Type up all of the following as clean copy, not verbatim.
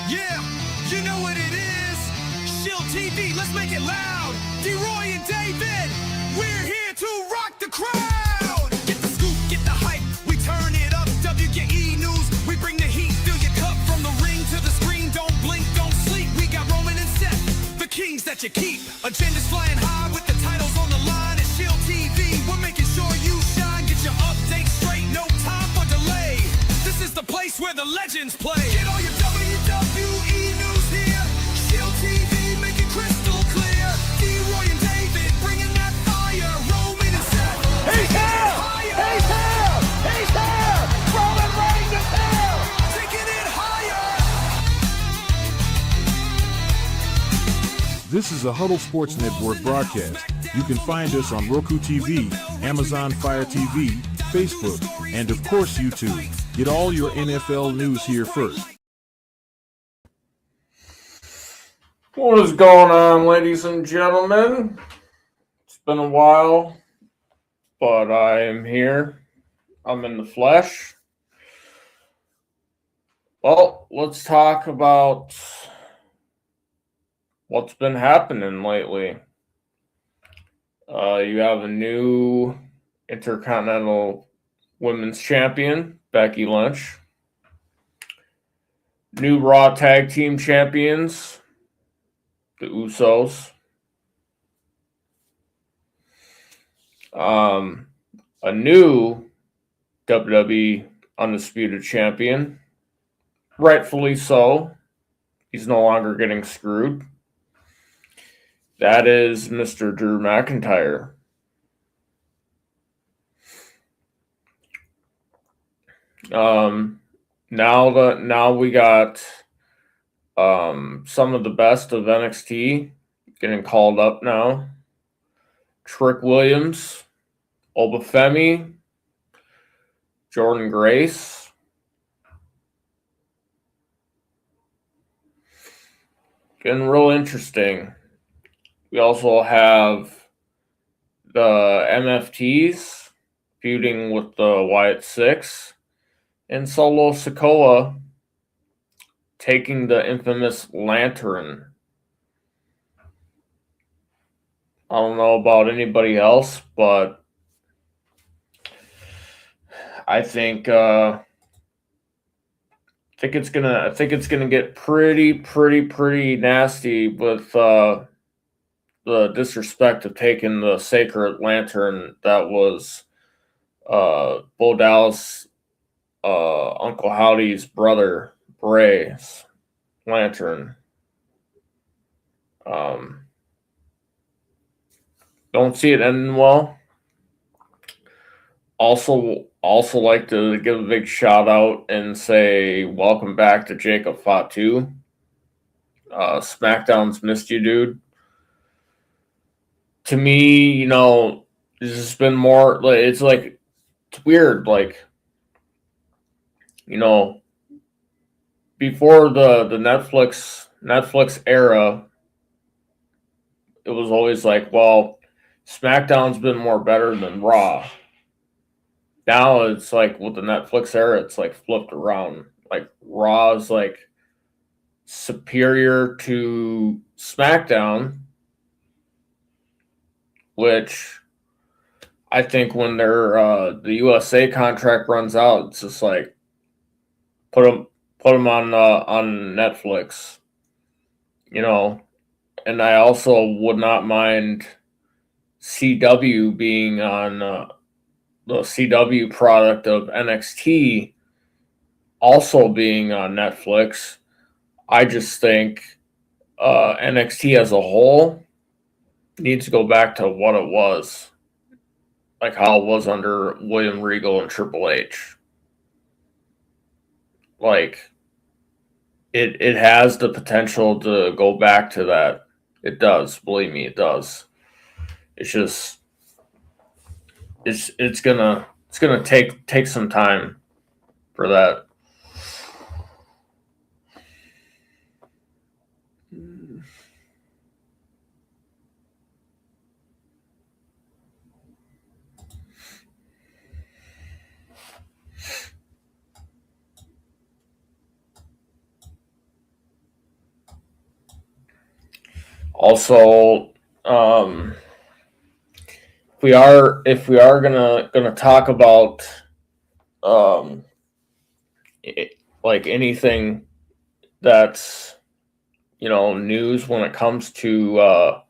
Yeah, you know what it is. Shield TV, let's make it loud. D-Roy and David, we're here to rock the crowd. Get the scoop, get the hype, we turn it up. WKE News, we bring the heat. Fill your cup from the ring to the screen. Don't blink, don't sleep. We got Roman and Seth, the kings that you keep. Agendas flying high with the titles on the line. It's Shield TV, we're making sure you shine. Get your updates straight, no time for delay. This is the place where the legends play. Get all your WWE news here. Shield TV, make it crystal clear. D-Roy and David, bringing that fire. Roman and Seth, He's here! He's here! He's here! Roman Reigns is here! taking it higher. This is a Huddle Sports Network broadcast. You can find us on Roku TV, Amazon Fire TV, Facebook, and of course YouTube. Get all your NFL news here first. What is going on, ladies and gentlemen? It's been a while, but I am here. I'm in the flesh. Well, let's talk about what's been happening lately. You have a new Intercontinental Women's Champion, Becky Lynch. New Raw Tag Team Champions, the Usos. A new WWE Undisputed Champion. Rightfully so. He's no longer getting screwed. That is Mr. Drew McIntyre. Now we got some of the best of NXT getting called up now. Trick Williams, Obafemi, Jordan Grace. Getting real interesting. We also have the MFTs feuding with the Wyatt Six, and Solo Sikoa taking the infamous Lantern. I don't know about anybody else, but I think it's gonna get pretty nasty with the disrespect of taking the sacred lantern that was Bo Dallas, Uncle Howdy's brother Bray's lantern. Don't see it ending well. Also like to give a big shout out and say welcome back to Jacob Fatu. SmackDown's missed you, dude. To me, this has been more like it's weird, before the Netflix era, it was always like, well, SmackDown's been more better than Raw. Now it's like with the Netflix era, it's like flipped around. Like Raw is like superior to SmackDown, which I think when their the USA contract runs out, it's just like put them on Netflix, And I also would not mind CW being on the CW product of NXT also being on Netflix. I just think NXT as a whole needs to go back to what it was, like how it was under William Regal and Triple H. Like, it has the potential to go back to that. It does, believe me, it does. It's just it's gonna take some time for that. Also, if we are gonna talk about like anything that's news when it comes to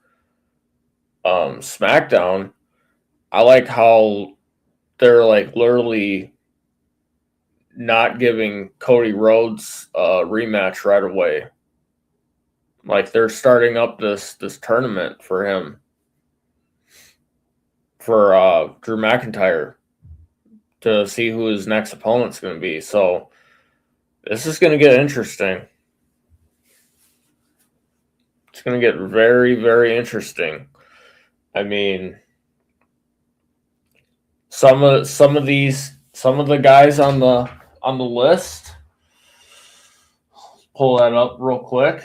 SmackDown, I like how they're like literally not giving Cody Rhodes a rematch right away. Like they're starting up this tournament for him, for Drew McIntyre, to see who his next opponent's going to be. So this is going to get interesting. It's going to get very, very interesting. I mean, some of the guys on the list. Pull that up real quick.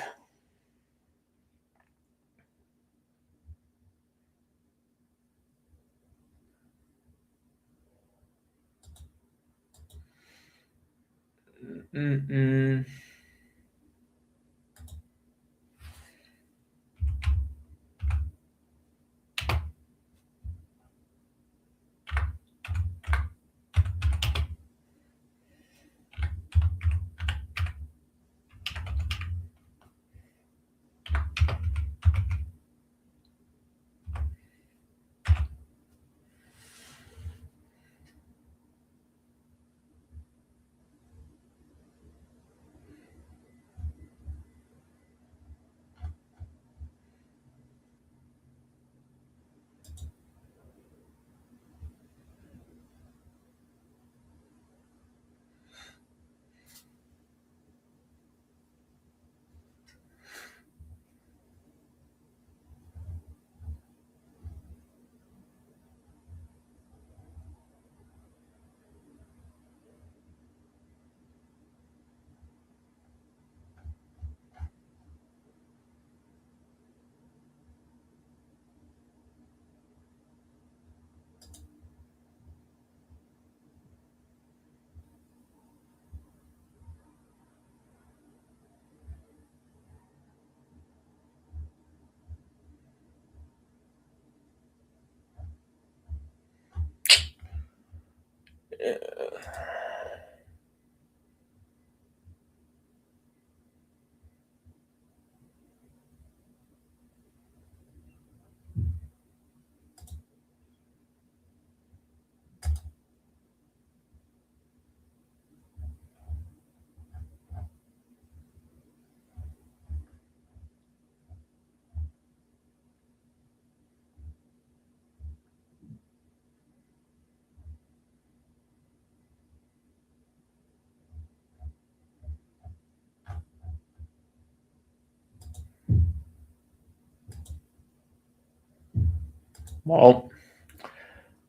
Well,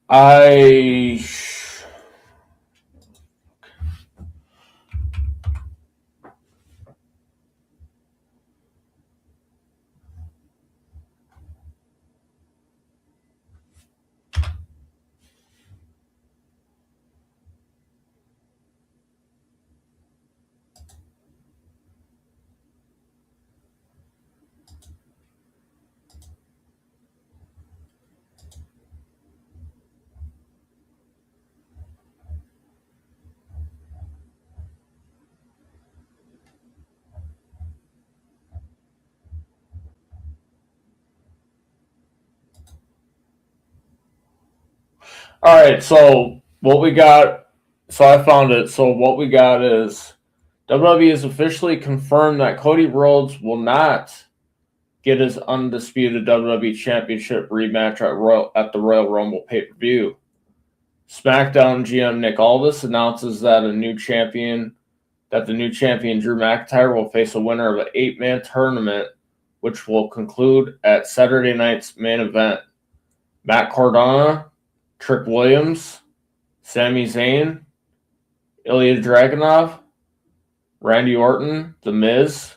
I all right. So what we got? So I found it. So what we got is WWE has officially confirmed that Cody Rhodes will not get his undisputed WWE Championship rematch at the Royal Rumble pay-per-view. SmackDown GM Nick Aldis announces that the new champion Drew McIntyre will face a winner of an 8-man tournament, which will conclude at Saturday night's main event. Matt Cardona, Trick Williams, Sami Zayn, Ilya Dragunov, Randy Orton, The Miz,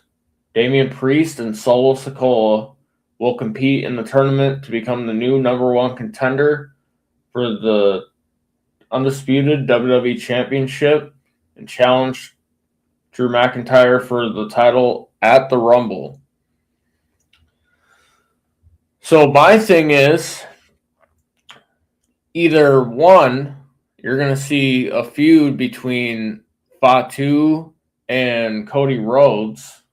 Damian Priest, and Solo Sikoa will compete in the tournament to become the new number one contender for the undisputed WWE Championship and challenge Drew McIntyre for the title at the Rumble. So my thing is either one, you're going to see a feud between Fatu and Cody Rhodes,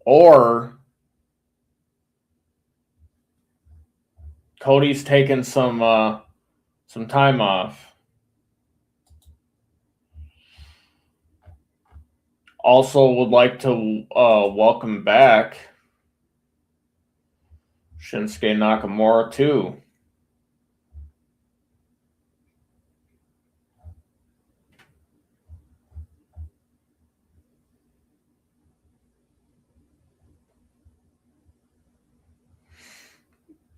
or Cody's taking some time off. Also would like to welcome back Shinsuke Nakamura too.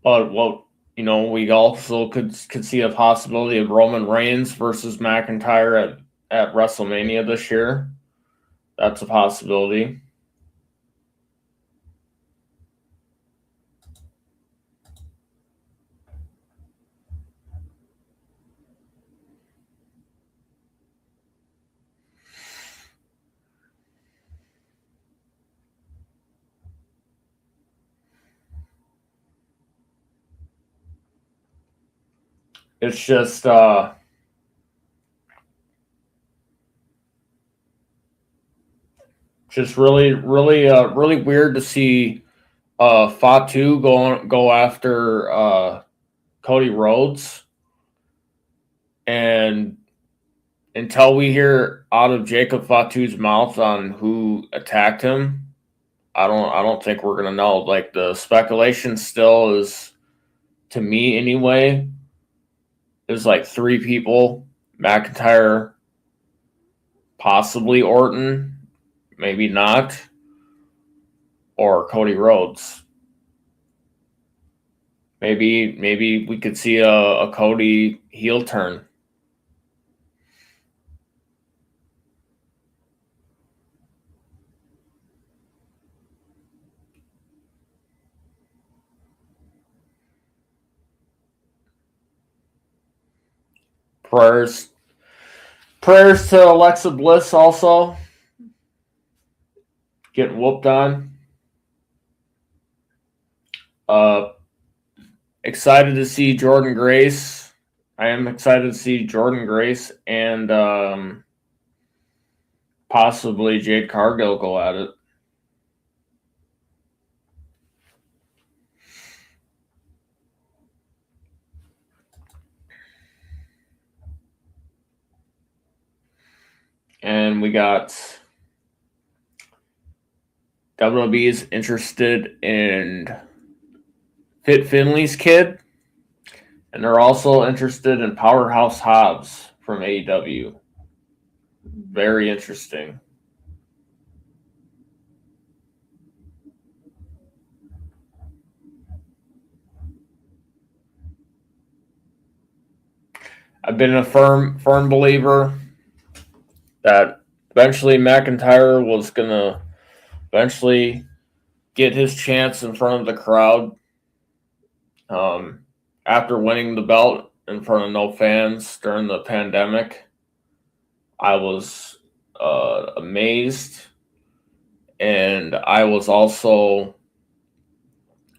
But what we also could see a possibility of Roman Reigns versus McIntyre at WrestleMania this year. That's a possibility. It's just really weird to see Fatu go after Cody Rhodes, and until we hear out of Jacob Fatu's mouth on who attacked him, I don't think we're gonna know. Like, the speculation still is, to me anyway, is like 3 people: McIntyre, possibly Orton, maybe not, or Cody Rhodes. Maybe we could see a Cody heel turn. Prayers to Alexa Bliss also getting whooped on. Excited to see Jordynne Grace. I am excited to see Jordynne Grace and possibly Jade Cargill go at it. And we got WWE's interested in Fit Finley's kid, and they're also interested in Powerhouse Hobbs from AEW. Very interesting. I've been a firm believer that eventually McIntyre was going to eventually get his chance in front of the crowd. After winning the belt in front of no fans during the pandemic, I was amazed, and I was also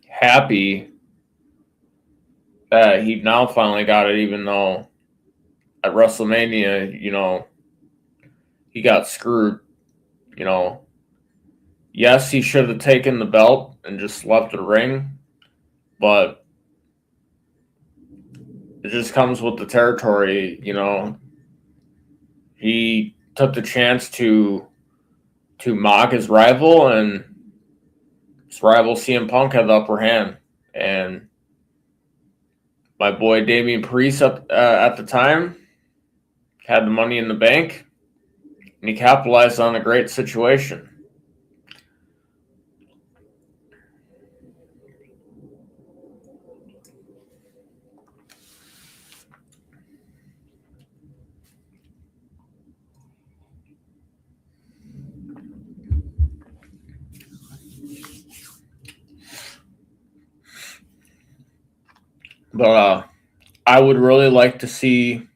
happy that he now finally got it, even though at WrestleMania, he got screwed. Yes, he should have taken the belt and just left the ring, but it just comes with the territory. He took the chance to mock his rival, and his rival CM Punk had the upper hand. And my boy Damian Priest at the time had the money in the bank, and he capitalized on a great situation. But I would really like to see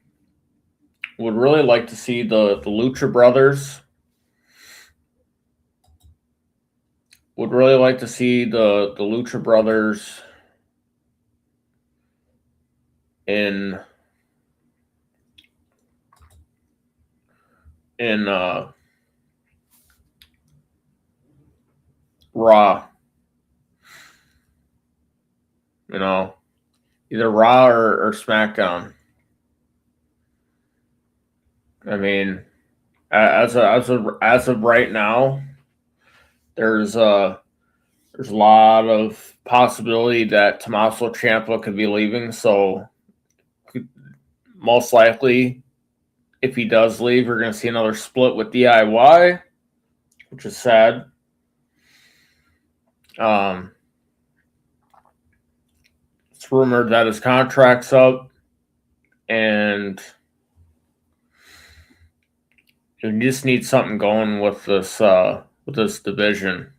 the Lucha Brothers would really like to see the Lucha Brothers in Raw. You know, either Raw or SmackDown. I mean, as of right now, there's a lot of possibility that Tommaso Ciampa could be leaving. So most likely, if he does leave, we're going to see another split with DIY, which is sad. It's rumored that his contract's up, and you just need something going with this division,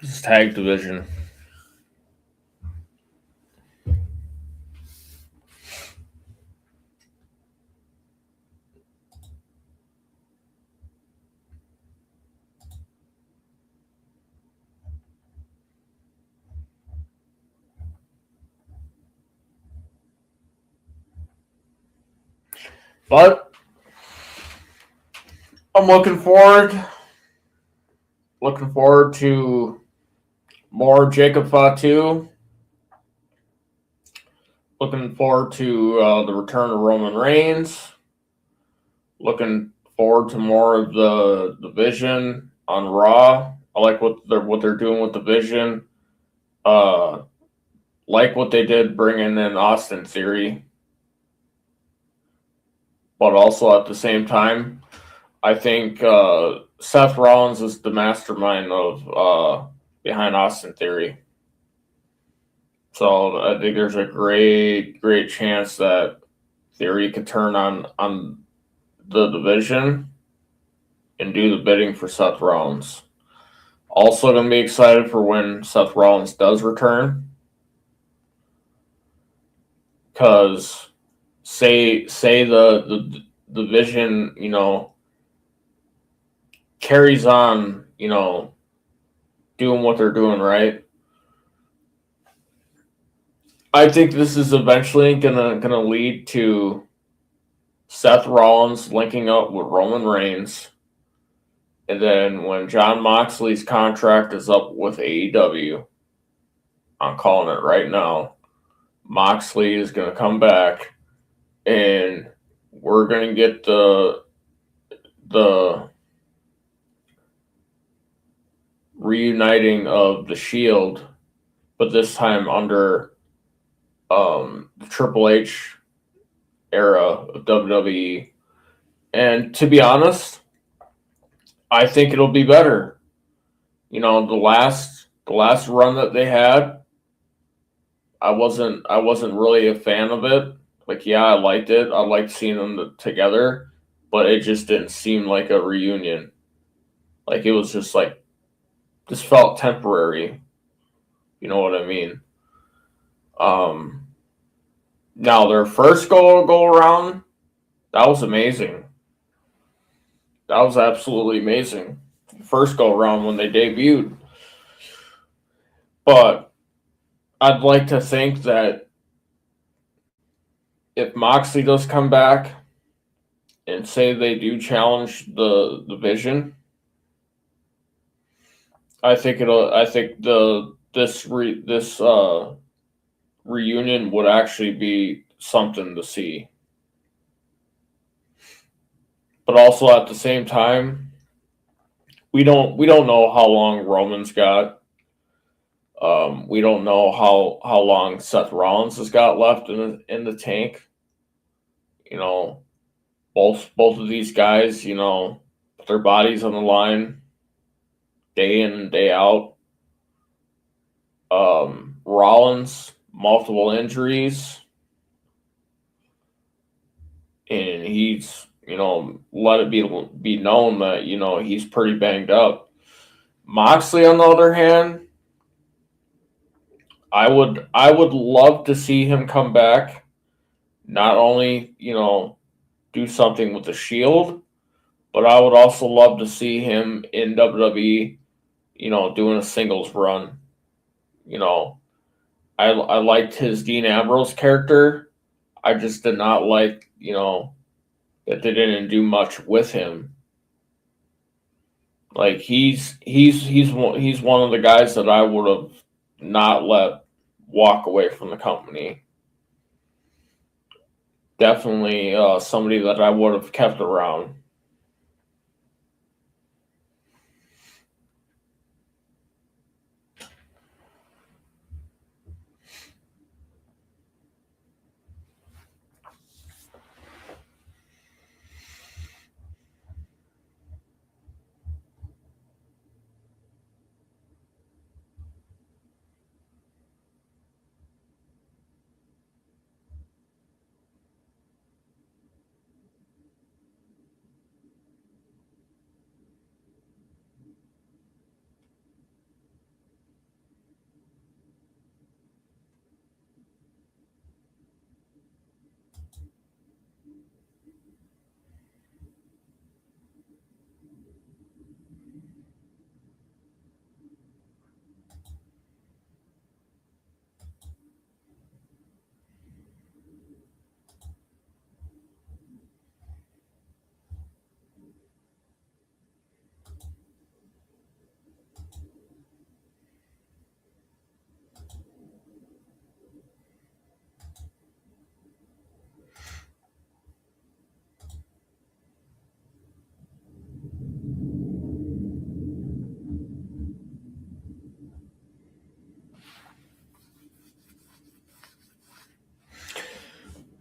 this tag division. But I'm looking forward to more Jacob Fatu. Looking forward to the return of Roman Reigns. Looking forward to more of the division on Raw. I like what they're doing with the division. Like what they did bringing in Austin Theory. But also at the same time, I think Seth Rollins is the mastermind of behind Austin Theory. So I think there's a great chance that Theory could turn on the division and do the bidding for Seth Rollins. Also going to be excited for when Seth Rollins does return. Because say the division, carries on, doing what they're doing, right? I think this is eventually gonna lead to Seth Rollins linking up with Roman Reigns, and then when Jon Moxley's contract is up with AEW, I'm calling it right now, Moxley is gonna come back, and we're gonna get the reuniting of the Shield, but this time under the Triple H era of WWE. And to be honest, I think it'll be better. The last run that they had, I wasn't really a fan of it. Like, yeah, I liked it. I liked seeing them together, but it just didn't seem like a reunion. Like, it was just felt temporary. You know what I mean? Now their first go around, that was amazing. That was absolutely amazing. First go around when they debuted. But I'd like to think that if Moxley does come back and say they do challenge the division, I think this reunion would actually be something to see. But also at the same time, we don't know how long Roman's got. We don't know how long Seth Rollins has got left in the tank. Both of these guys, put their bodies on the line day in and day out. Rollins, multiple injuries, and he's let it be known that he's pretty banged up. Moxley, on the other hand, I would love to see him come back, not only do something with the Shield, but I would also love to see him in WWE doing a singles run. I liked his Dean Ambrose character. I just did not like, that they didn't do much with him. Like he's one of the guys that I would have not let walk away from the company. Definitely somebody that I would have kept around.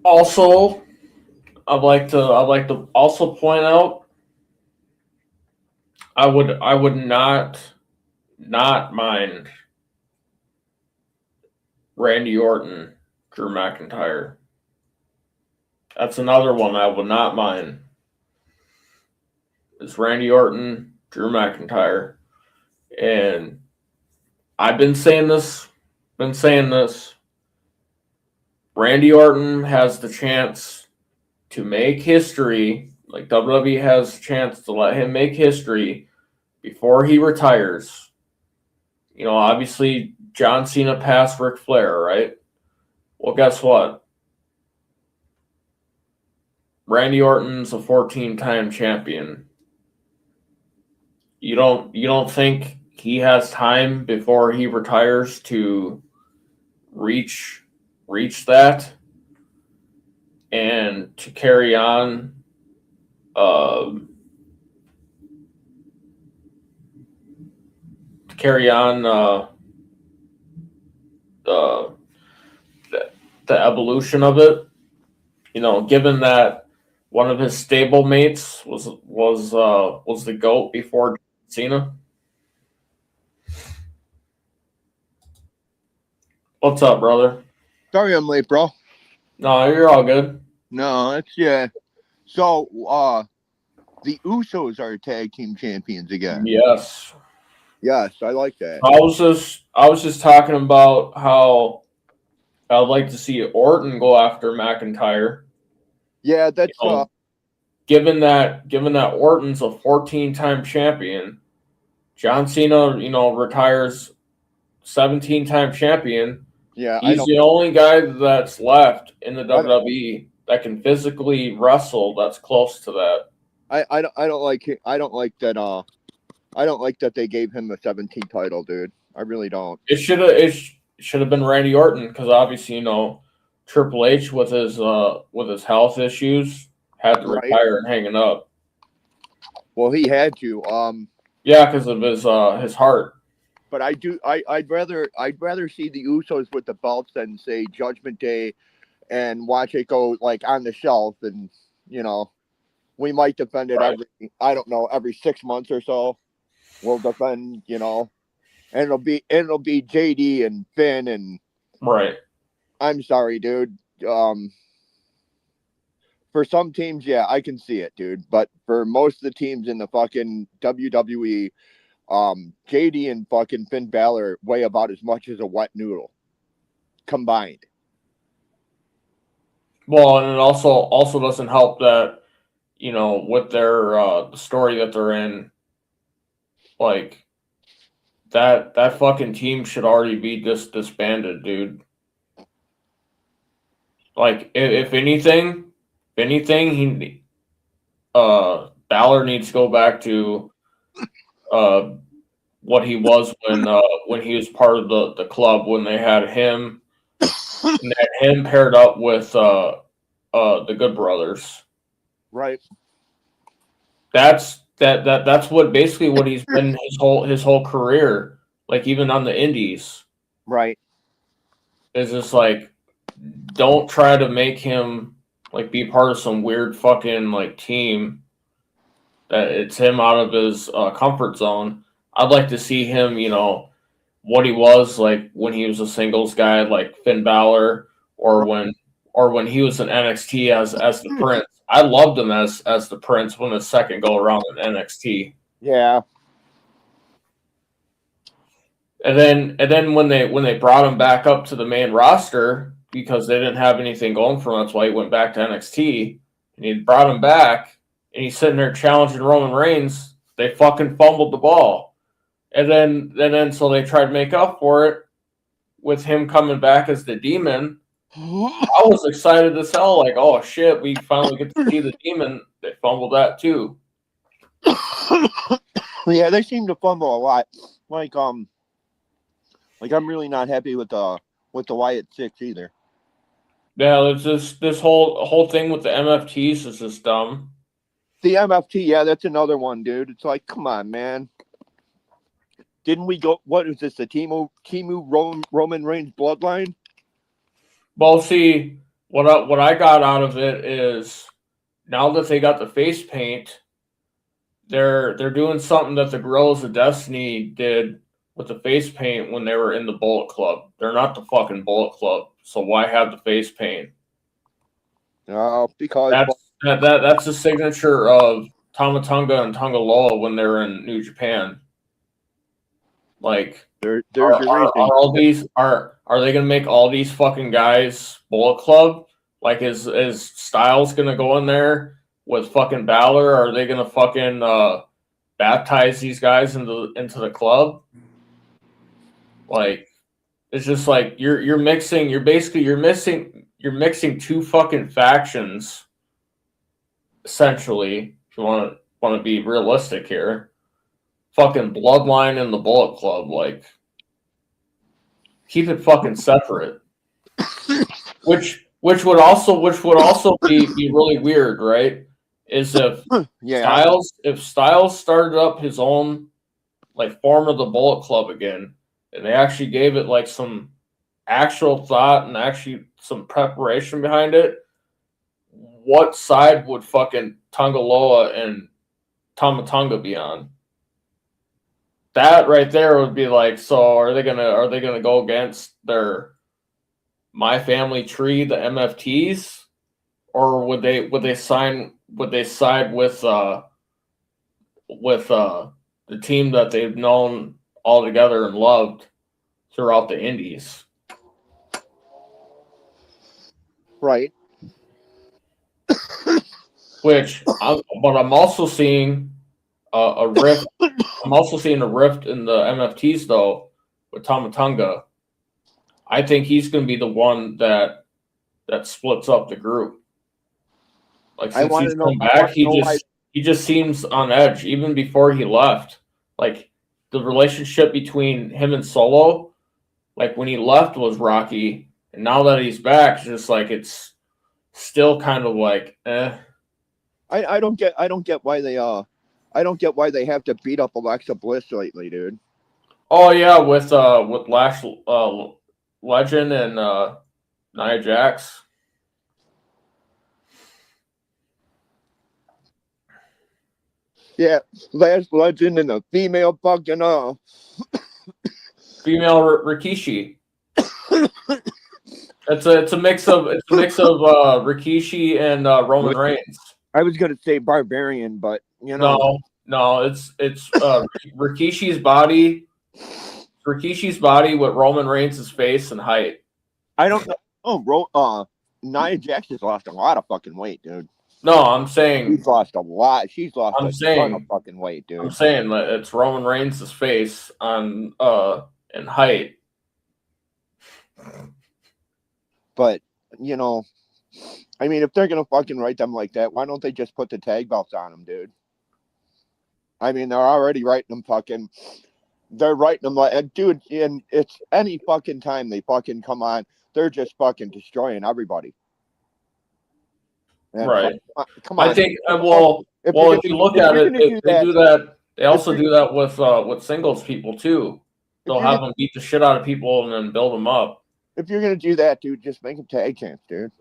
Also, I'd like to also point out I would not mind Randy Orton, Drew McIntyre. That's another one I would not mind. It's Randy Orton, Drew McIntyre. And I've been saying this. Randy Orton has the chance to make history. Like WWE has a chance to let him make history before he retires. Obviously John Cena passed Ric Flair, right? Well, guess what? Randy Orton's a 14-time champion. You don't think he has time before he retires to reach that and to carry on the evolution of it, given that one of his stablemates was the GOAT before Cena. What's up, brother? Sorry I'm late, bro. No, you're all good. No, that's yeah. So, the Usos are tag team champions again. Yes. Yes, I like that. I was just talking about how I'd like to see Orton go after McIntyre. Yeah, that's Given that Orton's a 14-time champion, John Cena, retires 17-time champion. Yeah, he's the only guy that's left in the WWE that can physically wrestle that's close to that. I don't like it. I don't like that they gave him the 17th title, dude. I really don't. It should have been Randy Orton because obviously Triple H with his health issues had to retire and hang it up. Well, he had to. Yeah, because of his heart. But I'd rather see the Usos with the belts than say Judgment Day, and watch it go like on the shelf, and we might defend it every 6 months or so. We'll defend, and it'll be JD and Finn and right. I'm sorry, dude. For some teams, yeah, I can see it, dude. But for most of the teams in the fucking WWE, JD and fucking Finn Balor weigh about as much as a wet noodle combined. Well, and it also doesn't help that, with their the story that they're in, like that fucking team should already be disbanded, dude. Like, if anything, he Balor needs to go back to what he was when he was part of the club, when they had him paired up with the Good Brothers. Right. That's what basically what he's been his whole career, like even on the indies. Right. It's just like, don't try to make him like be part of some weird fucking like team that it's him out of his comfort zone. I'd like to see him, you know, what he was like when he was a singles guy, like Finn Balor, or when he was in NXT as the Prince. I loved him as the Prince when his second go around in NXT. Yeah. And then when they brought him back up to the main roster because they didn't have anything going for him, that's why he went back to NXT. And he brought him back, and he's sitting there challenging Roman Reigns. They fucking fumbled the ball. And then so they tried to make up for it with him coming back as the Demon. I was excited as hell, like, oh shit, we finally get to see the Demon. They fumbled that too. Yeah, they seem to fumble a lot. Like I'm really not happy with the Wyatt Six either. Yeah, it's just this whole thing with the MFTs is just dumb. The MFT, yeah, that's another one, dude. It's like, come on, man. Didn't we go? What is this? The Timu Roman Reigns bloodline? Well, see, what I got out of it is now that they got the face paint, they're doing something that the Guerrillas of Destiny did with the face paint when they were in the Bullet Club. They're not the fucking Bullet Club, so why have the face paint? Because that's the signature of Tama Tonga and Tonga Loa when they were in New Japan. Like, there's are they gonna make all these fucking guys Bullet Club? Like, is Styles gonna go in there with fucking Balor? Are they gonna fucking baptize these guys into the club? Like, it's just like you're mixing two fucking factions, essentially, if you want to be realistic here. Fucking Bloodline and the Bullet Club, like, keep it fucking separate. Which would also be really weird, right? Is if Styles started up his own like form of the Bullet Club again, and they actually gave it like some actual thought and actually some preparation behind it, what side would fucking Tonga Loa and Tama Tonga be on? That right there would be like, so are they gonna go against their My Family Tree, the MFTs, or would they side with the team that they've known all together and loved throughout the indies? Right. But I'm also seeing a rift. I'm also seeing a rift in the MFTs though with Tama Tonga. I think he's going to be the one that splits up the group. Like, since he's come back, he just seems on edge. Even before he left, like, the relationship between him and Solo, like when he left was rocky, and now that he's back, it's just like it's still kind of like eh. I don't get why they have to beat up Alexa Bliss lately, dude. Oh yeah, with Lash Legend and Nia Jax. Yeah, Lash Legend and the female fucking female Rikishi. It's a mix of Rikishi and Roman Reigns. I was gonna say Barbarian, but you know, no, it's Rikishi's body. Rikishi's body with Roman Reigns' face and height. I don't know. Oh, Nia Jax has lost a lot of fucking weight, dude. No, I'm saying, She's lost a lot. She's lost I'm a ton of saying, fucking weight, I'm dude. saying that it's Roman Reigns' face on in height. But you know, I mean, if they're gonna fucking write them like that, why don't they just put the tag belts on them, dude? I mean, they're already writing them fucking. They're writing them like, and dude, and it's any fucking time they fucking come on, they're just fucking destroying everybody. And Right. come I on. think if you look at you're it, gonna do they that, do that. They also you're- do that with singles people too. if They'll you're have gonna, them beat the shit out of people and then build them up. if you're gonna do that, dude, just make them tag champs, dude.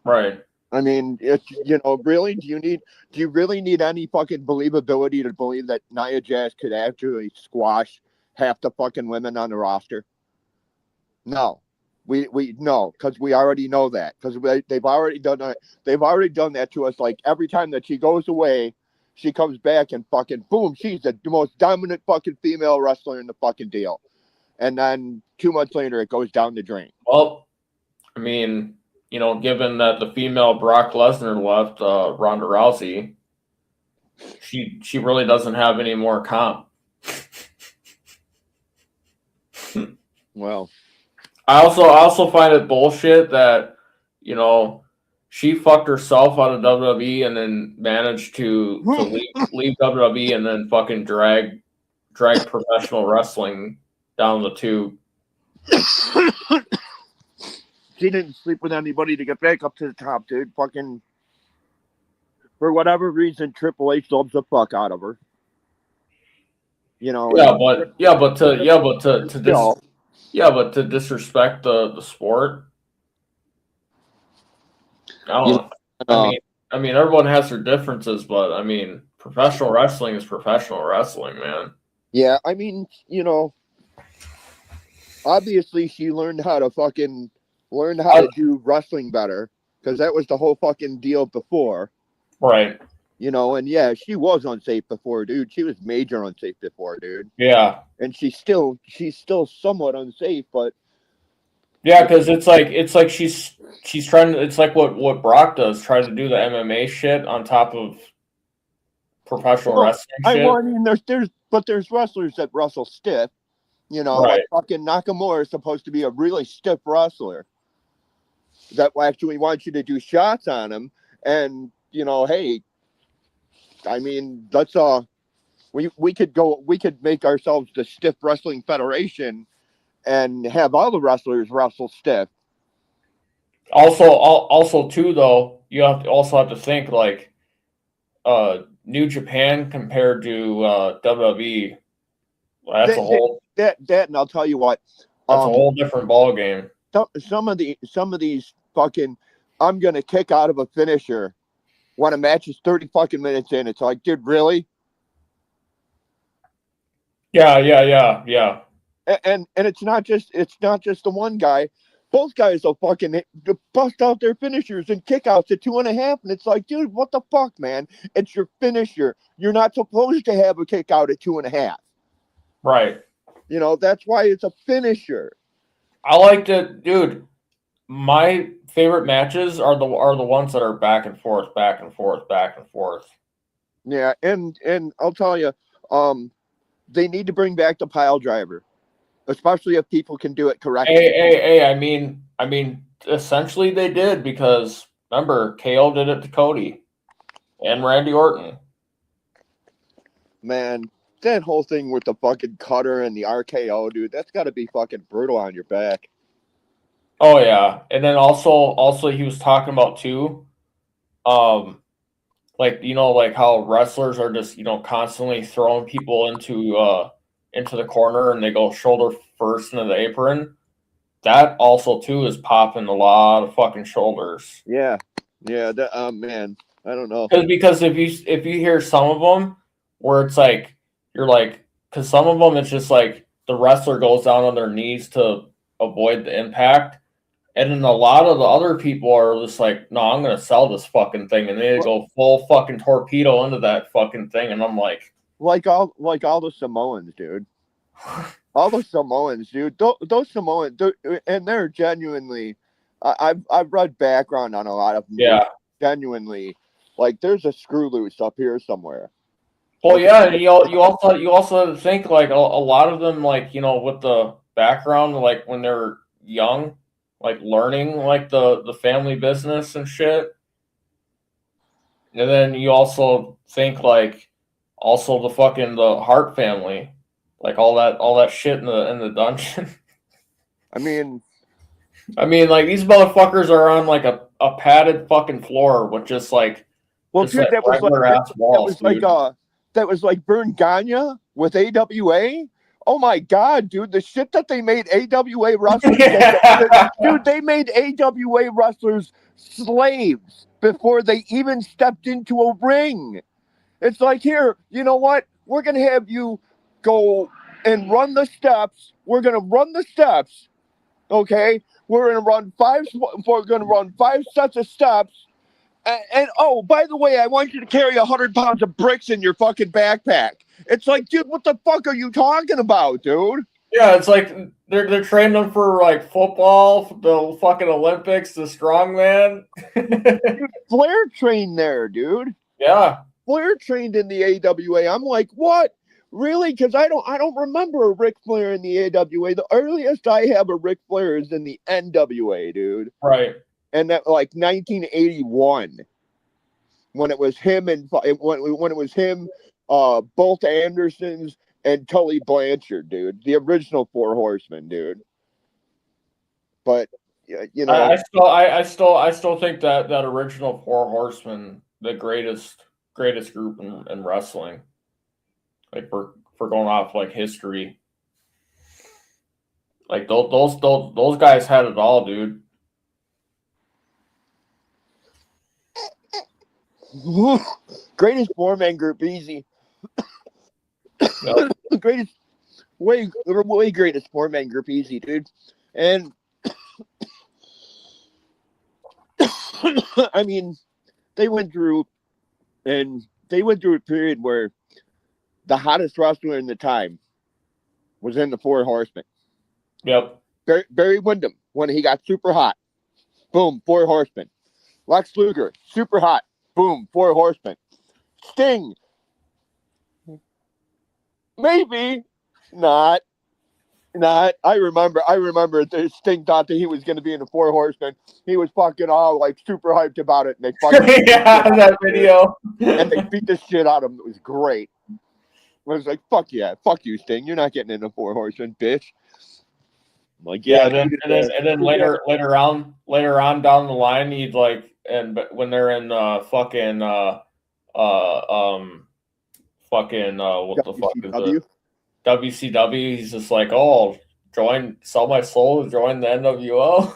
Right. I mean, it's really. Do you really need any fucking believability to believe that Nia Jax could actually squash half the fucking women on the roster? No, we no, because we already know that because they've already done that. They've already done that to us. Like every time that she goes away, she comes back and fucking boom, she's the most dominant fucking female wrestler in the fucking deal. And then 2 months later, it goes down the drain. Well, I mean, given that the female Brock Lesnar left, Ronda Rousey, she really doesn't have any more comp. Well, I also find it bullshit that she fucked herself out of WWE and then managed to leave WWE and then fucking drag professional wrestling down the tube. she didn't sleep with anybody to get back up to the top, dude. Fucking for whatever reason, Triple H loves the fuck out of her. But to disrespect the sport. I mean, everyone has their differences, but I mean, professional wrestling is professional wrestling, man. Yeah, I mean, obviously she learned how to do wrestling better because that was the whole fucking deal before. Right. And yeah, she was unsafe before, dude. She was major unsafe before, dude. Yeah. And she's still somewhat unsafe, but yeah, because it's like she's trying to. It's like what Brock does, try to do the MMA shit on top of professional wrestling shit. I mean, there's wrestlers that wrestle stiff. Right. Like fucking Nakamura is supposed to be a really stiff wrestler that actually wants you to do shots on him. And hey, I mean, let's we could make ourselves the Stiff Wrestling Federation and have all the wrestlers wrestle stiff. Also too, though, you also have to think like New Japan compared to WWE. That's a whole that and I'll tell you what, that's a whole different ball game. Some of these fucking I'm gonna kick out of a finisher when a match is 30 fucking minutes in. It's like, dude, really? Yeah. And it's not just the one guy. Both guys will fucking bust out their finishers and kickouts at 2.5, and it's like, dude, what the fuck, man? It's your finisher. You're not supposed to have a kick out at 2.5. Right. That's why it's a finisher. I like to, dude. My favorite matches are the ones that are back and forth. Yeah, and I'll tell you, they need to bring back the pile driver, especially if people can do it correctly. Hey, I mean, essentially they did, because remember, KO did it to Cody and Randy Orton. Man, that whole thing with the fucking cutter and the RKO, dude, that's got to be fucking brutal on your back. Oh yeah, and then also he was talking about too, like how wrestlers are just constantly throwing people into the corner and they go shoulder first into the apron. That also too is popping a lot of fucking shoulders. Yeah. That, man, I don't know. Because if you hear some of them where it's like because some of them it's just like the wrestler goes down on their knees to avoid the impact. And then a lot of the other people are just like, no, I'm going to sell this fucking thing. And they go full fucking torpedo into that fucking thing. And I'm like all the Samoans, dude. All the Samoans, dude. Those Samoans, and they're genuinely, I've read background on a lot of them. Yeah. Genuinely Like there's a screw loose up here somewhere. Well, yeah, and you also have to think like a lot of them, like, you know, with the background, like when they're young, like learning like the family business and shit. And then you also think like also the Hart family, like all that shit in the dungeon. I mean, I mean, like these motherfuckers are on like a padded fucking floor with just like well, dude, that was like regular ass walls, dude. that was like Vern Gagne with AWA. Oh my god, dude, the shit that they made AWA wrestlers, dude, they made AWA wrestlers slaves before they even stepped into a ring. It's like, here, you know what? We're gonna have you go and run the steps. We're gonna run the steps. Okay, we're gonna run five sets of steps. And oh, by the way, I want you to carry 100 pounds of bricks in your fucking backpack. It's like, dude, what the fuck are you talking about, dude? Yeah, it's like they're training them for like football, the fucking Olympics, the strongman. Dude, Flair trained there, dude. Yeah. Flair trained in the AWA. I'm like, what? Really? Because I don't remember a Ric Flair in the AWA. The earliest I have a Ric Flair is in the NWA, dude. Right. And that like 1981, when it was him and when it was him, Bolt Andersons and Tully Blanchard, dude, the original Four Horsemen, dude. But you know, I still think that original Four Horsemen, the greatest group in wrestling. Like for going off like history, like those guys had it all, dude. greatest four-man group, easy. Yep. greatest, way greatest four-man group, easy, dude. And I mean, they went through a period where the hottest wrestler in the time was in the Four Horsemen. Yep. Barry Windham, when he got super hot, boom, Four Horsemen. Lex Luger, super hot, boom, Four Horsemen. Sting, maybe not. I remember that Sting thought that he was going to be in the Four Horsemen. He was fucking all like super hyped about it, and they fucking yeah, that video. and they beat the shit out of him. It was great. I was like, fuck yeah, fuck you, Sting. You're not getting in the Four Horsemen, bitch. I'm like, yeah. And then later on down the line, he'd like, and when they're in fucking what the fuck is it? WCW, he's just like, oh, sell my soul, join the NWO.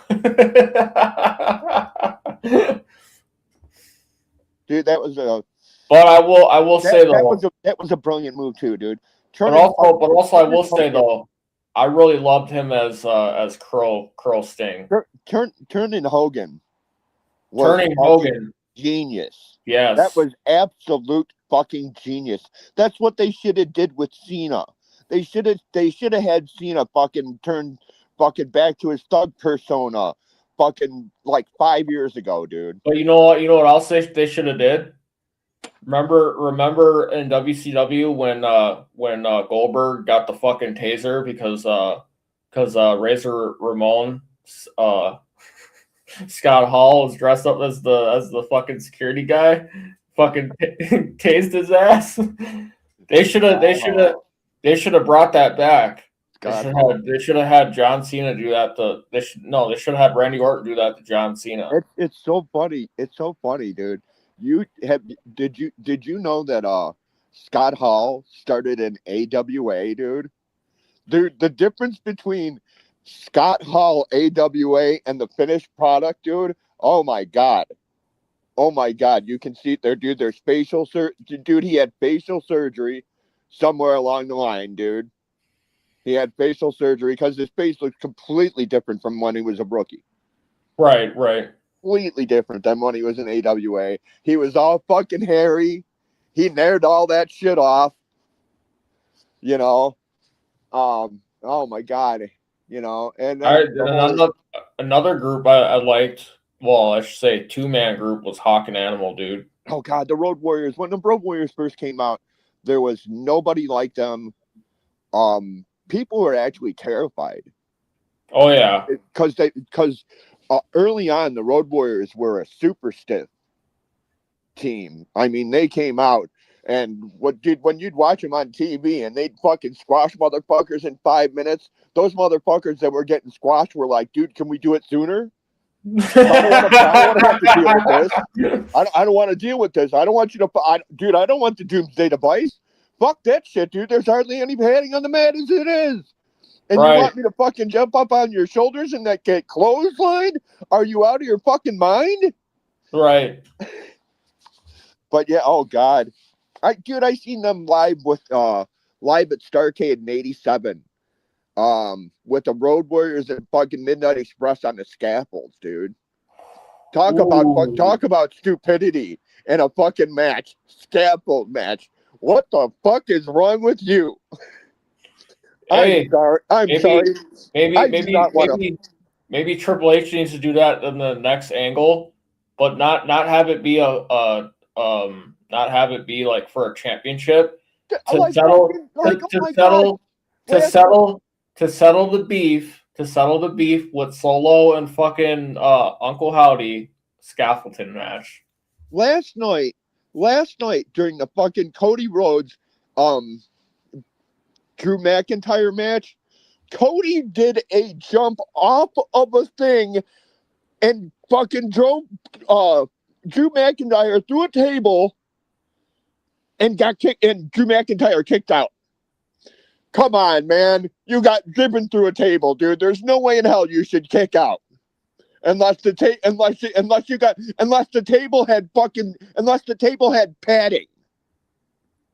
Dude, that was a. But I will say though, that was a brilliant move too, dude. But also I will say though, I really loved him as Curl Sting. Turning Hogan. Genius. Yes. That was absolute fucking genius. That's what they should have did with Cena. They should have had Cena fucking turn fucking back to his thug persona fucking like 5 years ago, dude. But you know what else they should have did? Remember in WCW when Goldberg got the fucking taser because Razor Ramon Scott Hall was dressed up as the fucking security guy, fucking tased his ass. They should have brought that back. They should have had John Cena do that. They should have had Randy Orton do that to John Cena. It's so funny. It's so funny, dude. Did you know that Scott Hall started in AWA, dude? The difference between Scott Hall AWA and the finished product, dude. Oh my god. You can see it there, dude. There's dude. He had facial surgery somewhere along the line, dude. He had facial surgery because his face looks completely different from when he was a rookie. Right. Completely different than when he was in AWA. He was all fucking hairy. He nared all that shit off. You know. Oh my god. You know. And another group I liked. Well, I should say 2-man group was Hawk and Animal, dude. oh God, the Road Warriors. When the Road Warriors first came out, there was nobody like them. People were actually terrified Oh yeah. because early on the Road Warriors were a super stiff team. I mean, they came out and when you'd watch them on TV and they'd fucking squash motherfuckers in 5 minutes. Those motherfuckers that were getting squashed were like, dude, can we do it sooner? I don't want to have to deal with this. I don't want to deal with this. I don't want you to, dude. I don't want the doomsday device. Fuck that shit, dude. There's hardly any padding on the mat as it is. And Right. you want me to fucking jump up on your shoulders and that get clothesline? Are you out of your fucking mind? Right. But yeah, oh God, I seen them live at Starrcade in '87. With the Road Warriors and fucking Midnight Express on the scaffolds, dude. Talk about stupidity in a fucking match, scaffold match. What the fuck is wrong with you? Hey, I'm sorry. I'm sorry. Maybe Triple H needs to do that in the next angle, but not have it be not have it be like for a championship to settle the beef with Solo and fucking Uncle Howdy scaffolding match. Last night during the fucking Cody Rhodes Drew McIntyre match, Cody did a jump off of a thing and fucking drove Drew McIntyre through a table and got kicked, and Drew McIntyre kicked out. Come on, man. You got driven through a table, dude. There's no way in hell you should kick out. Unless the table had padding.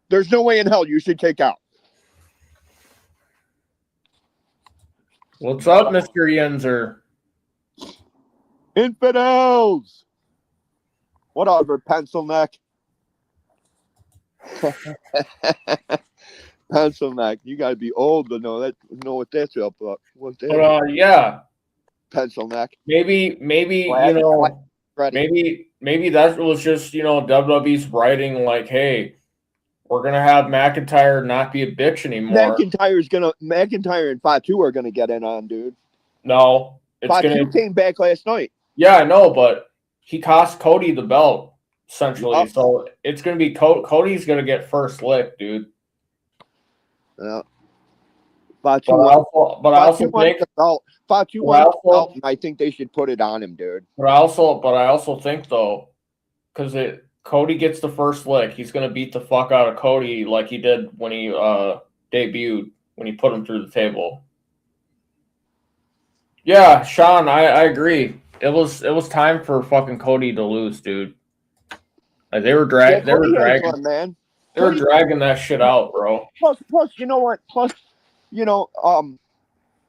There's no way in hell you should kick out. What's up, Mr. Yenzer? Infidels. Whatever, pencil neck. Pencil neck. You gotta be old to know what that's up. Yeah. Pencil neck. Maybe Flag, maybe that was just WWE's writing like, hey, we're gonna have McIntyre not be a bitch anymore. McIntyre and Fatu are gonna get in on, dude. No, Fatu came back last night. Yeah, I know, but he cost Cody the belt essentially, so it's gonna be Cody's gonna get first lick, dude. Yeah. But I also think Fatu wants the belt, and I think they should put it on him, dude. But I also think though, because Cody gets the first lick, he's gonna beat the fuck out of Cody like he did when he debuted, when he put him through the table. Yeah, Sean, I agree. It was time for fucking Cody to lose, dude. Like they were dragging that shit out, bro. Plus, you know what?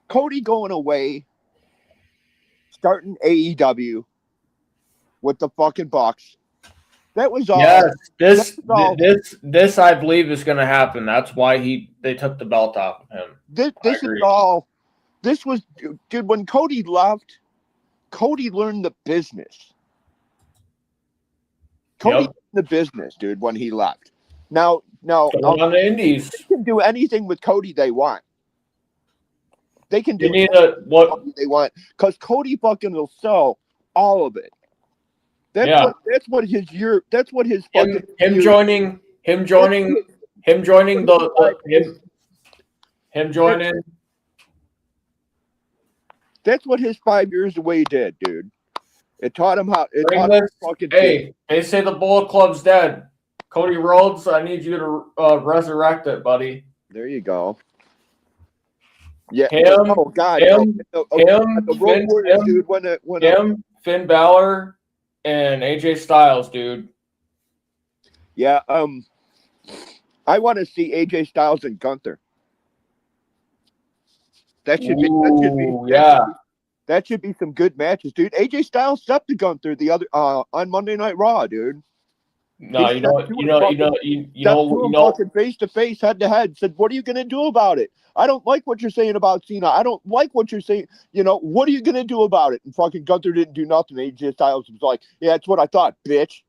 Cody going away, starting AEW with the fucking Bucks. That was all. Yes, this I believe is going to happen. That's why they took the belt off of him. This is all. This was, dude. When Cody left, Cody learned the business. Cody learned the business, dude. When he left, now on the Indies, they can do anything with Cody they want. They can do what they want because Cody fucking will sell all of it. That's what his fucking him joining. That's what his 5 years away did, dude. It taught him how. Hey, they say the Bullet Club's dead. Cody Rhodes, I need you to resurrect it, buddy. There you go. Yeah. Him, oh God. Finn Balor, and AJ Styles, dude. Yeah. I want to see AJ Styles and Gunther. That should be some good matches, dude. AJ Styles stepped to Gunther the other on Monday Night Raw, dude. No, you know, face to face, head to head. Said, "What are you gonna do about it? I don't like what you're saying about Cena. I don't like what you're saying. What are you gonna do about it?" And fucking Gunther didn't do nothing. AJ Styles was like, "Yeah, that's what I thought, bitch."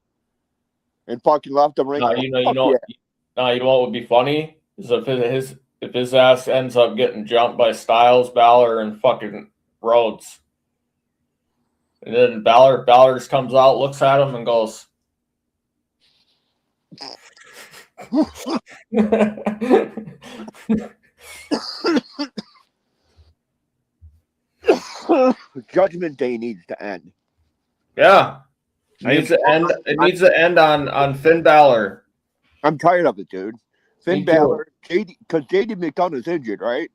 and fucking left the ring. No, you know what would be funny is if his ass ends up getting jumped by Styles, Balor, and fucking Rhodes, and then Balor just comes out, looks at him, and goes. Judgment Day needs to end. Yeah. It needs to end on Finn Balor. I'm tired of it, dude. Finn Me too. Balor, because JD McDonough is injured, right?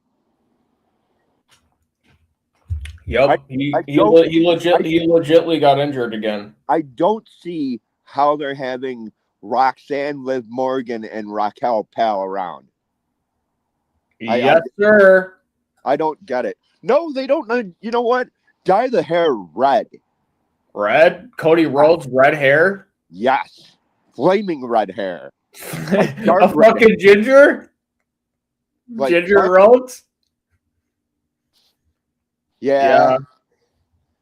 Yep. He legitly got injured again. I don't see how they're having Roxanne, Liv Morgan, and Raquel pal around. Yes, sir. I don't get it. No, they don't. You know what? Dye the hair red. Red? Cody Rhodes, red hair? Yes. Flaming red hair. A fucking ginger? Like Ginger dark- Rhodes? Yeah.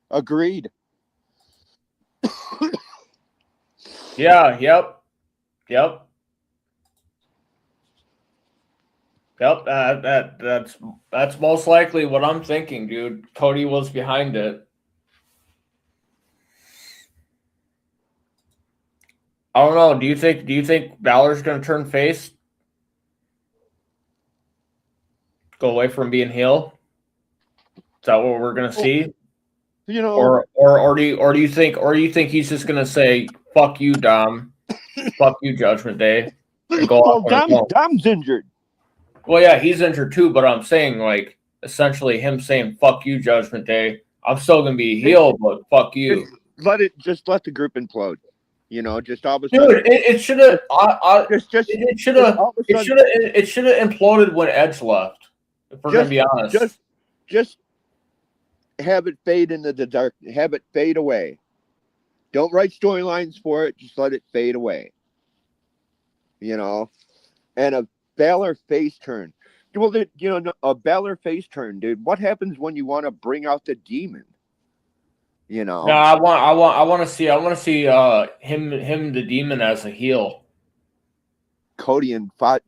Agreed. Yeah, yep. That's most likely what I'm thinking, dude. Cody was behind it. I don't know. Do you think Balor's gonna turn face? Go away from being heel? Is that what we're gonna see? You know, Or do you think he's just gonna say, fuck you, Dom, fuck you, Judgment Day, and go well, off on his own? Dom's injured. Well, yeah, he's injured too, but I'm saying, like, essentially him saying, fuck you, Judgment Day. I'm still going to be heel, but fuck you. Let the group implode. You know, just all of a sudden. Dude, it should have It should have imploded when Edge left, if we're going to be honest. Just have it fade into the dark. Have it fade away. Don't write storylines for it. Just let it fade away. You know? And a Balor face turn. Well, a Balor face turn, dude. What happens when you want to bring out the demon? You know. No, I want to see him the demon as a heel. Cody and Fat,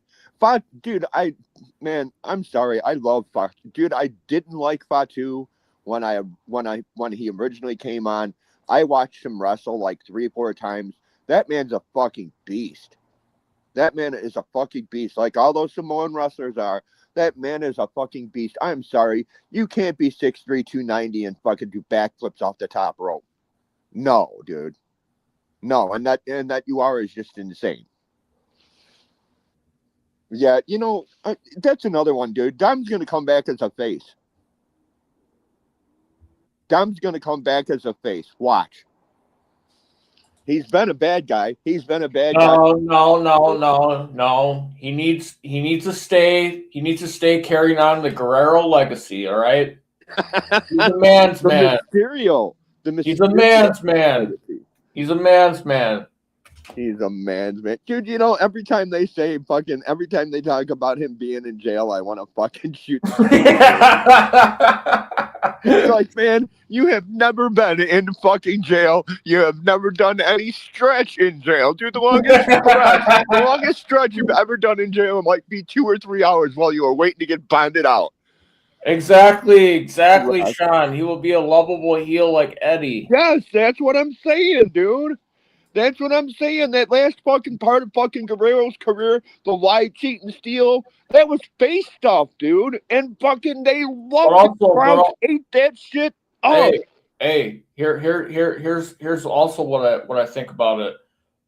dude. I'm sorry. I love Fat, dude. I didn't like Fatu when he originally came on. I watched him wrestle like 3 or 4 times. That man's a fucking beast. That man is a fucking beast. Like all those Samoan wrestlers are. That man is a fucking beast. I'm sorry. You can't be 6'3", 290 and fucking do backflips off the top rope. No, dude. No, and that you are is just insane. Yeah, you know, that's another one, dude. Dom's going to come back as a face. Dom's going to come back as a face. Watch. He's been a bad guy. No. He needs to stay. He needs to stay carrying on the Guerrero legacy. All right. He's a man's man. Mysterio. He's a man's man. He's a man's man. He's a man's man. Dude, you know, every time they talk about him being in jail, I want to fucking shoot. It's like, man, you have never been in fucking jail. You have never done any stretch in jail. Dude, the longest stretch you've ever done in jail might be 2 or 3 hours while you were waiting to get bonded out. Exactly, Sean. He will be a lovable heel like Eddie. Yes, that's what I'm saying, dude. That's what I'm saying. That last fucking part of fucking Guerrero's career, the lie, cheat, and steal, that was face stuff, dude. And fucking they loved the crowd, ate that shit up. Hey, here's also what I think about it.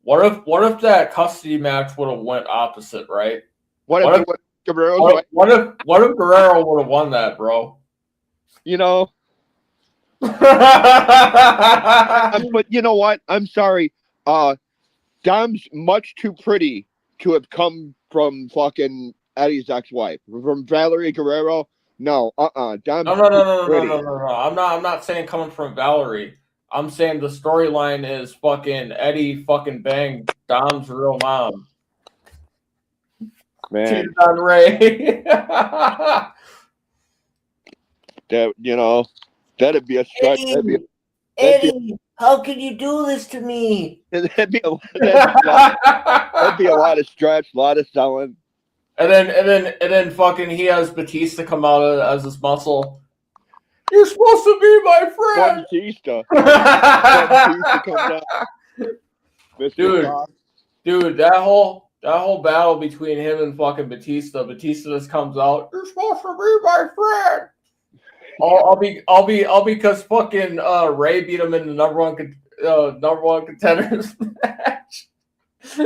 What if that custody match would have went opposite, right? What if Guerrero would have won that, bro? You know. But you know what? I'm sorry. Dom's much too pretty to have come from fucking Eddie's ex-wife. From Valerie Guerrero, no. Dom's No. I'm not saying coming from Valerie. I'm saying the storyline is fucking Eddie fucking banged Dom's real mom. Man, cheated on Ray. that, you know, that'd be a stretch. How can you do this to me? That'd be a lot of stretch, a lot of selling. And then fucking he has Batista come out as his muscle. You're supposed to be my friend. Batista. Batista comes out. Mr. Dude. Fox. Dude, that whole battle between him and fucking Batista just comes out. You're supposed to be my friend. I'll be because fucking Ray beat him in the number one contenders match. It's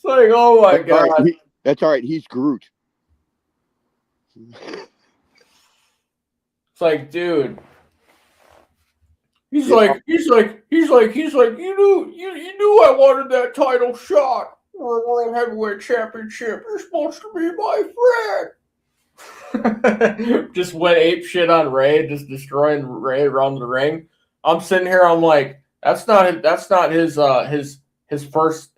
like, oh my god. Right, that's all right. He's Groot. It's like, dude. He's like, you knew I wanted that title shot for a World Heavyweight Championship. You're supposed to be my friend. Just went ape shit on Ray, just destroying Ray around the ring. I'm sitting here, I'm like, that's not his first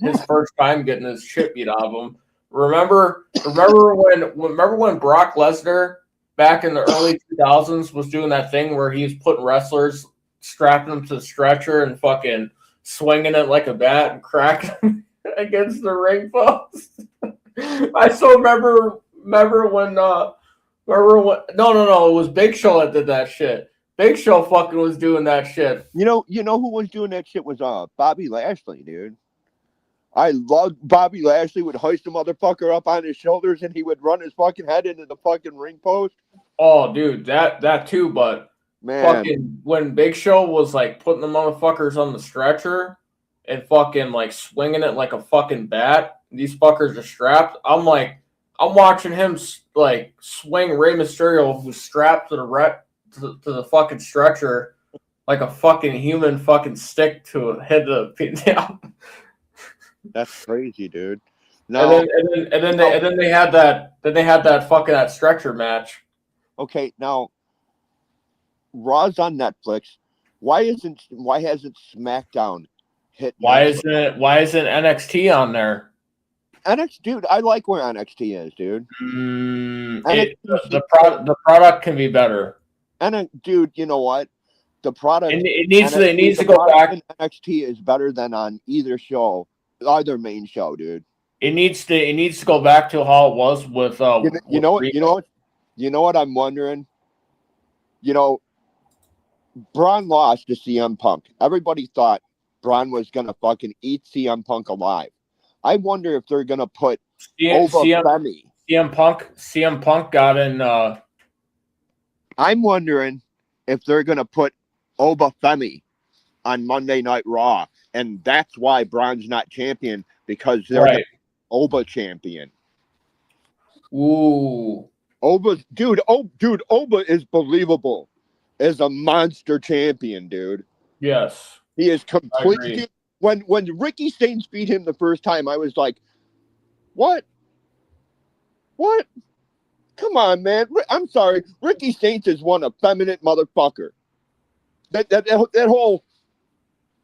time getting his shit beat out of him. Remember when Brock Lesnar back in the early 2000s was doing that thing where he was putting wrestlers, strapping them to the stretcher and fucking swinging it like a bat and cracking them against the ring post? I still remember when no, it was Big Show that did that shit. Big Show fucking was doing that shit. You know who was doing that shit was Bobby Lashley, dude. I loved Bobby Lashley would hoist the motherfucker up on his shoulders and he would run his fucking head into the fucking ring post. Oh, dude, that too, but man, fucking when Big Show was like putting the motherfuckers on the stretcher and fucking like swinging it like a fucking bat, these fuckers are strapped. I'm watching him like swing Rey Mysterio, who's strapped to the fucking stretcher like a fucking human fucking stick to hit the. That's crazy, dude. No, and then they had that fucking stretcher match. Okay, now Raw's on Netflix. Why hasn't SmackDown hit? Why Netflix? isn't NXT on there? NXT, dude, I like where NXT is, dude. The product can be better. And dude, you know what? The product it needs to go back. NXT is better than on either show, either main show, dude. It needs to go back to how it was with you know what I'm wondering? You know, Braun lost to CM Punk. Everybody thought Braun was gonna fucking eat CM Punk alive. I wonder if they're gonna put Femi. CM Punk got in. I'm wondering if they're gonna put Oba Femi on Monday Night Raw, and that's why Braun's not champion, because they're the Oba champion. Ooh, Oba is believable as a monster champion, dude. Yes, he is completely. When Ricky Saints beat him the first time, I was like, "What? What? Come on, man! I'm sorry, Ricky Saints is one effeminate motherfucker. That whole."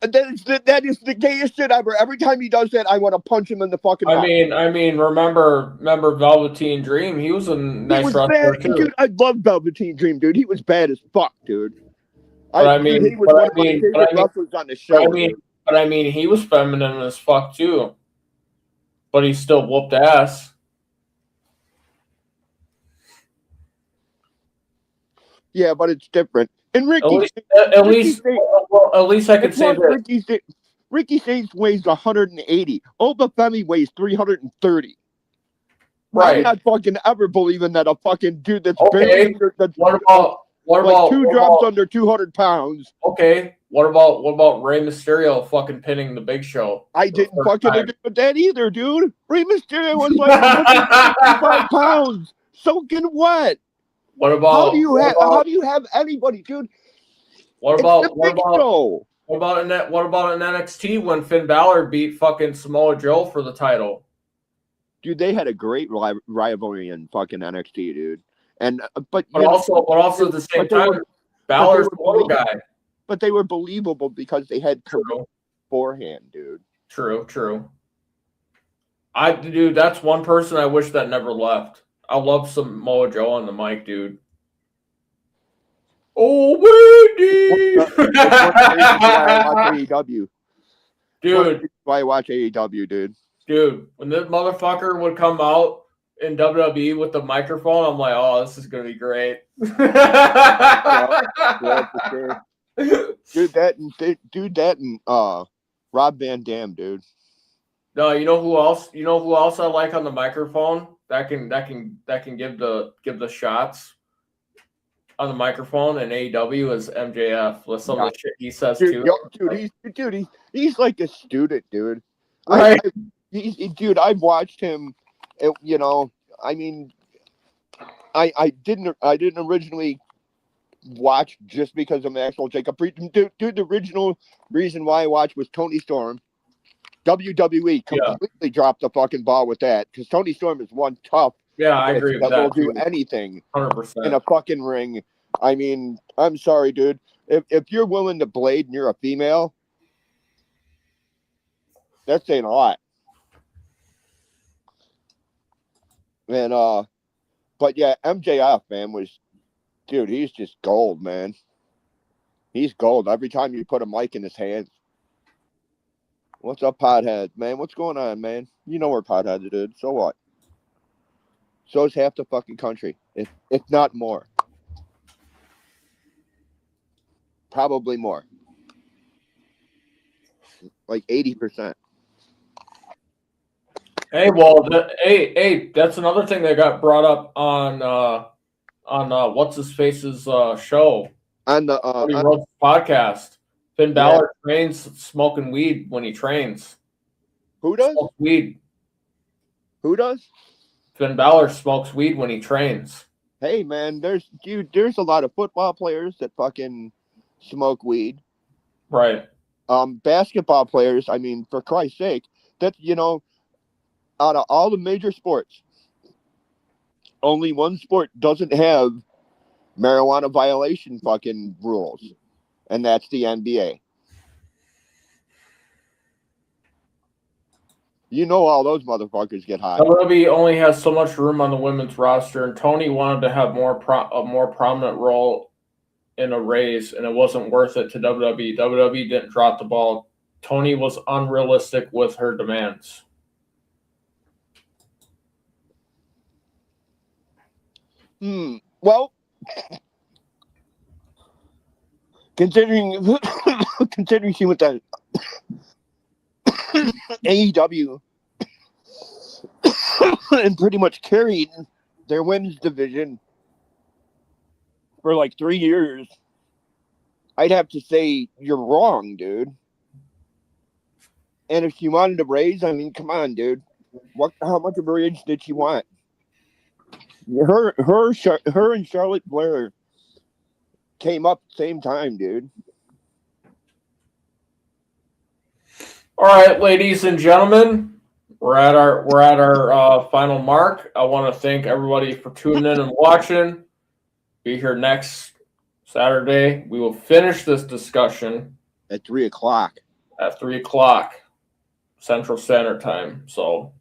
That is the gayest shit ever. Every time he does that, I want to punch him in the fucking mouth. I mean, remember Velveteen Dream? He was a nice wrestler too. Dude, I love Velveteen Dream, dude. He was bad as fuck, dude. He was one of my favorite wrestlers on the show. But I mean, he was feminine as fuck too. But he still whooped ass. Yeah, but it's different. And Ricky, at least I could say that Ricky Saints weighs 180. Oba Femi weighs 330. Right. I'm not fucking ever believing that a fucking dude that's what about two drops under 200 pounds. Okay. What about Rey Mysterio fucking pinning the Big Show? I didn't fucking agree with that either, dude. Rey Mysterio was like 155 pounds, soaking wet. What about how do you have anybody, dude? What about an NXT when Finn Balor beat fucking Samoa Joe for the title? Dude, they had a great rivalry in fucking NXT, dude. And but also at the same time, Balor's the little guy. But they were believable because they had beforehand, dude. True. Dude, that's one person I wish that never left. I love Samoa Joe on the mic, dude. Oh, Wendy! It's one of the reasons why I watch AEW. Dude, Why I watch AEW, dude. dude, when this motherfucker would come out in WWE with the microphone, I'm like, oh, this is gonna be great. Yeah, for sure. Dude, that and Rob Van Dam, dude. No, you know who else? You know who else I like on the microphone? That can give the shots on the microphone in AEW is MJF with some of the shit he says Dude, too. He's like a student, dude. Right. Dude, I've watched him. You know, I mean, I didn't originally watch just because of Maxwell Jacob. Dude, the original reason why I watched was Tony Storm. WWE completely dropped the fucking ball with that because Tony Storm is one tough. Yeah, I agree with that. Will do anything 100%. in a fucking ring. I mean, I'm sorry, dude. If you're willing to blade and you're a female, that's saying a lot. And but yeah, MJF, man, dude, he's just gold, man. He's gold every time you put a mic in his hands. What's up, Pothead? Man, what's going on, man? You know where Pothead is. So what? So is half the fucking country, if not more. Probably more. Like 80%. Hey, well, hey, that's another thing that got brought up on what's his face's show On the Cody Rhodes podcast. Finn Balor trains smoking weed when he trains. Who does? Smokes weed. Who does? Finn Balor smokes weed when he trains. Hey, man, there's a lot of football players that fucking smoke weed. Right. Basketball players, I mean, for Christ's sake, that, you know, out of all the major sports, only one sport doesn't have marijuana violation fucking rules, and that's the NBA. You know all those motherfuckers get high. WWE only has so much room on the women's roster, and Tony wanted to have a more prominent role in a race, and it wasn't worth it to WWE. WWE didn't drop the ball. Tony was unrealistic with her demands. Well, considering she went to AEW and pretty much carried their women's division for like 3 years, I'd have to say you're wrong, dude. And if she wanted to raise, I mean, come on, dude. How much of a raise did she want? Her and Charlotte Flair came up at the same time, dude. All right, ladies and gentlemen, we're at our final mark. I want to thank everybody for tuning in and watching. Be here next Saturday. We will finish this discussion At 3:00. at 3:00 Central Standard Time. So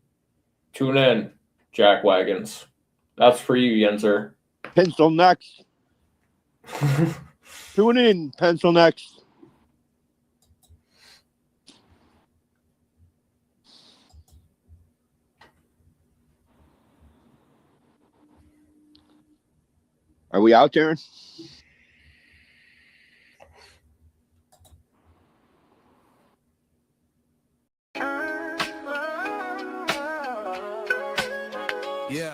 tune in, Jackwagons. That's for you, Yenzer. Pencil next. Tune in, pencil next. Are we out there? Yeah.